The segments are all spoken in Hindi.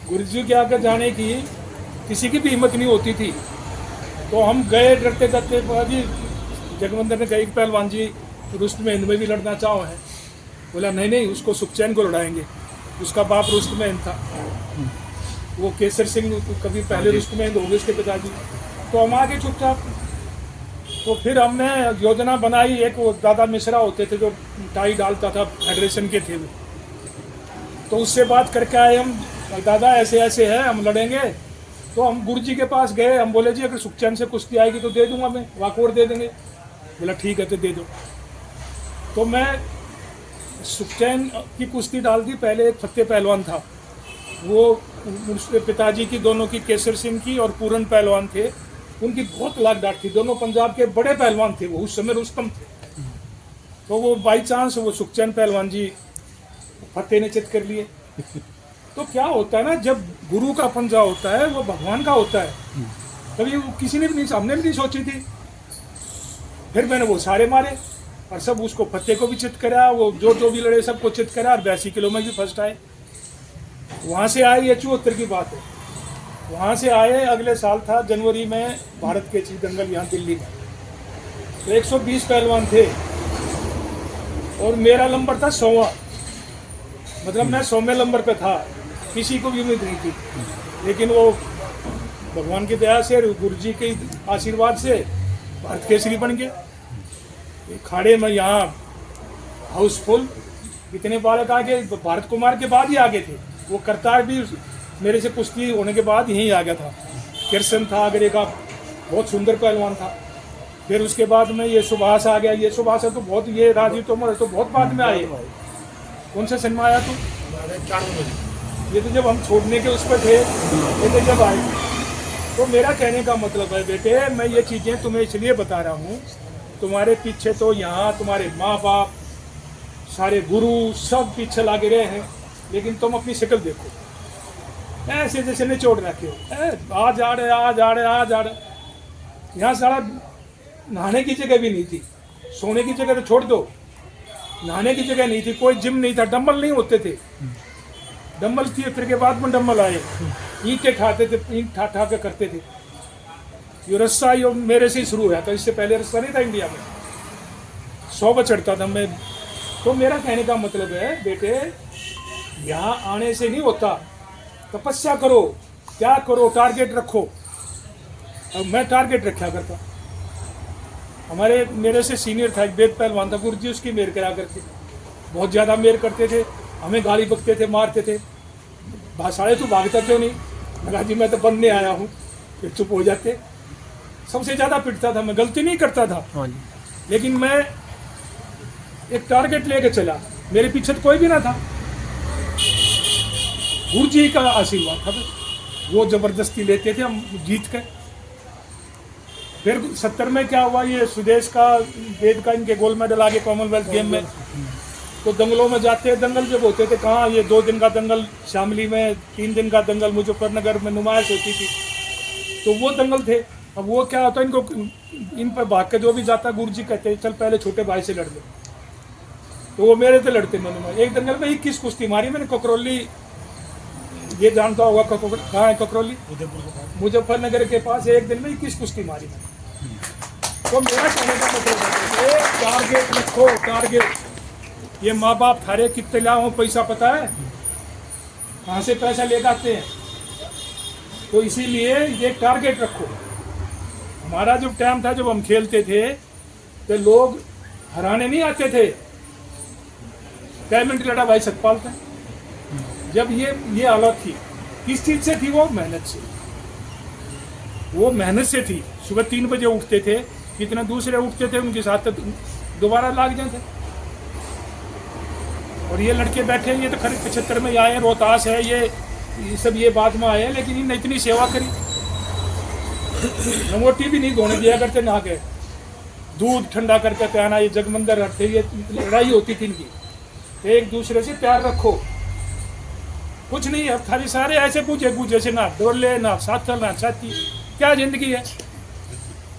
गुरुजी के आगे जाने की किसी की भी हिम्मत नहीं होती थी। तो हम गए डरते डरते, जी जगमंदिर ने कही पहलवान जी रुस्तम हिंद में भी लड़ना चाहो है। बोला नहीं नहीं, उसको सुखचैन को लड़ाएंगे, उसका बाप रुस्तम हिंद था, वो केसर सिंह कभी पहले रुस्तम हिंद हो गए उसके पिताजी। तो हम आगे चुपचाप। तो फिर हमने योजना बनाई, एक वो दादा मिश्रा होते थे जो टाई डालता था, फेडरेशन के थे वो, तो उससे बात करके आए हम, दादा ऐसे ऐसे है, हम लड़ेंगे। तो हम गुरुजी के पास गए, हम बोले जी अगर सुखचैन से कुश्ती आएगी तो दे दूंगा, मैं वाकोर दे देंगे। बोला ठीक है तो दे दो। तो मैं सुखचैन की कुश्ती डाल दी। पहले एक फतेह पहलवान था, वो उसके पिताजी की दोनों की, केसर सिंह की और पूरन पहलवान थे, उनकी बहुत लाख डांट थी। दोनों पंजाब के बड़े पहलवान थे, वो उस समय रुस्तम थे। तो वो बाई चांस वो सुखचैन पहलवान जी फतेह ने चित कर लिए। तो क्या होता है ना, जब गुरु का पंजा होता है वो भगवान का होता है, कभी किसी ने भी नहीं, सामने भी नहीं सोची थी। फिर मैंने वो सारे मारे और सब उसको फतेह को भी चित करा, वो जो भी लड़े सबको चित करा, और 82 किलो में भी फर्स्ट आए। वहाँ से आए, ये 74 की बात है। वहाँ से आए, अगले साल था जनवरी में भारत के चीज दंगल यहाँ दिल्ली में, तो 120 पहलवान थे और मेरा नंबर था 100वां, मतलब मैं 100वें नंबर पे था। किसी को भी उम्मीद नहीं थी, लेकिन वो भगवान की दया से, गुरुजी के आशीर्वाद से भारत केसरी बन गए। खाड़े में यहाँ हाउसफुल, इतने बालक आगे, भारत कुमार के बाद ही आगे थे। वो करतार भी मेरे से कुश्ती होने के बाद यहीं आ गया था। किरसन था आगरे का, बहुत सुंदर पहलवान था। फिर उसके बाद में ये सुभाष आ गया। ये सुभाष है तो बहुत, ये राजीव तोमर तो बहुत बाद में आए। कौन सा सिनेमा आया तू? ये तो जब हम छोड़ने के उस पर थे, ये तो जब आए। तो मेरा कहने का मतलब है बेटे, मैं ये चीज़ें तुम्हें इसलिए बता रहा हूँ, तुम्हारे पीछे तो यहाँ तुम्हारे माँ बाप, सारे गुरु सब पीछे लागे रहे हैं, लेकिन तुम अपनी शक्ल देखो, ऐसे जैसे निचोड़ रखे हो, आ जा रहे आ जा रहे आ जा रहे। यहाँ सारा नहाने की जगह भी नहीं थी, सोने की जगह तो छोड़ दो, नहाने की जगह नहीं थी, कोई जिम नहीं था, डंबल नहीं होते थे। डंबल थी फिर के बाद में डंबल आए, ईंटें ठाते थे, ईंट ठा ठा के करते थे। ये रस्सा ये मेरे से ही शुरू हुआ था, इससे पहले रस्सा नहीं था इंडिया में, 100 पर चढ़ता था मैं। तो मेरा कहने का मतलब है बेटे, यहाँ आने से नहीं होता, तपस्या करो, क्या करो, टारगेट रखो। अब मैं टारगेट रखा करता। हमारे मेरे से सीनियर था एक वेद पहलवान था, गुरुजी उसकी मेर करा करते, बहुत ज़्यादा मेर करते थे, हमें गाली बकते थे, मारते थे। साले तू भागता क्यों नहीं? लगा जी मैं तो बनने आया हूँ। फिर चुप हो जाते। सबसे ज़्यादा पिटता था मैं, गलती नहीं करता था, लेकिन मैं एक टारगेट लेके चला, मेरे पीछे तो कोई भी ना था, गुरुजी का आशीर्वाद था, वो जबरदस्ती लेते थे, हम जीत के। फिर 70 में क्या हुआ, ये सुदेश का, वेद का, इनके गोल्ड मेडल आगे कॉमनवेल्थ गेम में। तो दंगलों में जाते हैं, दंगल जब होते थे कहाँ, ये 2 दिन का दंगल शामली में, 3 दिन का दंगल मुजफ्फरनगर में नुमाइश होती थी, तो वो दंगल थे। अब वो क्या होता है, इनको इन पर भाग के जो भी जाता, गुरुजी कहते हैं चल पहले छोटे भाई से लड़ ले, तो वो मेरे से लड़ते। मैंने एक दंगल में 21 कुश्ती मारी मैंने। ककरौली, ये जानता होगा कहाँ है ककरौली? मुजफ्फरनगर के पास। एक दिन में 21 कुश्ती मारी मैंने। तो मेरा कहने का मतलब है, टारगेट रखो, टारगेट। ये माँ बाप थारे कितने लाओ पैसा पता है कहाँ से पैसा ले आते हैं, तो इसीलिए ये टारगेट रखो। हमारा जो टाइम था, जब हम खेलते थे तो लोग हराने नहीं आते थे, डायमंड लड़ा भाई सतपाल था। जब ये हालत थी, किस चीज से थी? वो मेहनत से, वो मेहनत से थी। सुबह 3 बजे उठते थे, कितने दूसरे उठते थे उनके साथ दोबारा लाग जाते। और ये लड़के बैठे, ये तो खरीद 75 में आए, रोहतास है, ये सब ये बाद में आए, लेकिन इन्हें इतनी सेवा करी। नमोटी भी नहीं धोने दिया करते, नहा के दूध ठंडा करके पियाना। ये जगमंदिर रखते, ये लड़ाई होती थी इनकी। तो एक दूसरे से प्यार रखो, कुछ नहीं है। खाली सारे ऐसे पूछे से, ना दौड़ ले, ना साथ चल, ना साथी, क्या जिंदगी है?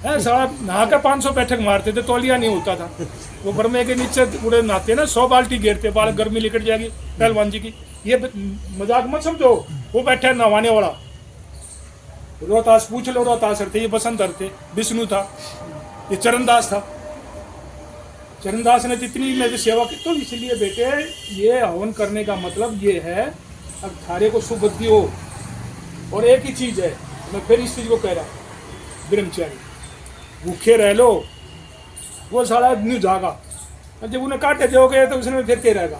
साहब नहा कर 500 बैठक मारते थे, तौलिया नहीं होता था। वो बर्मे के नीचे उड़े नहाते ना, 100 बाल्टी घेरते, बाल गर्मी निकट जाएगी पहलवान जी की। ये मजाक मत समझो। वो बैठे नवाने वाला, रोहतास पूछ लो, रोहतास थे, ये बसंतर थे, विष्णु था, ये चरणदास था। चरणदास ने जितनी मेरी सेवा की, तो इसलिए बेटे ये हवन करने का मतलब ये है अब थारे को सुबुद्धि हो। और एक ही चीज है, मैं फिर इस चीज को कह रहा हूँ, ब्रह्मचारी भूखे रह लो, वो सारा न्यू जागा, और जब उन्हें काटे दोगे तो उसने फिर के रहेगा।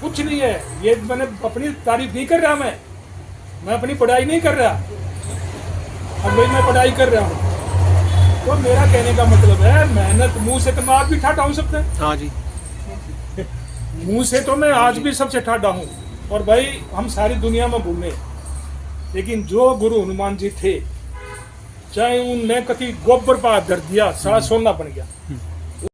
कुछ नहीं है, ये मैंने अपनी तारीफ नहीं कर रहा, मैं अपनी पढ़ाई नहीं कर रहा, अब भाई मैं पढ़ाई कर रहा हूँ, तो मेरा कहने का मतलब है मेहनत, मुंह से तो मैं आज भी ठाठा हूँ सबसे। हाँ जी, मुंह से तो मैं आज भी सबसे ठाठा हूँ। और भाई हम सारी दुनिया में घूमे, लेकिन जो गुरु हनुमान जी थे, चाहे उनने कभी गोबर पर हाथ धर दिया, सारा सोना बन गया।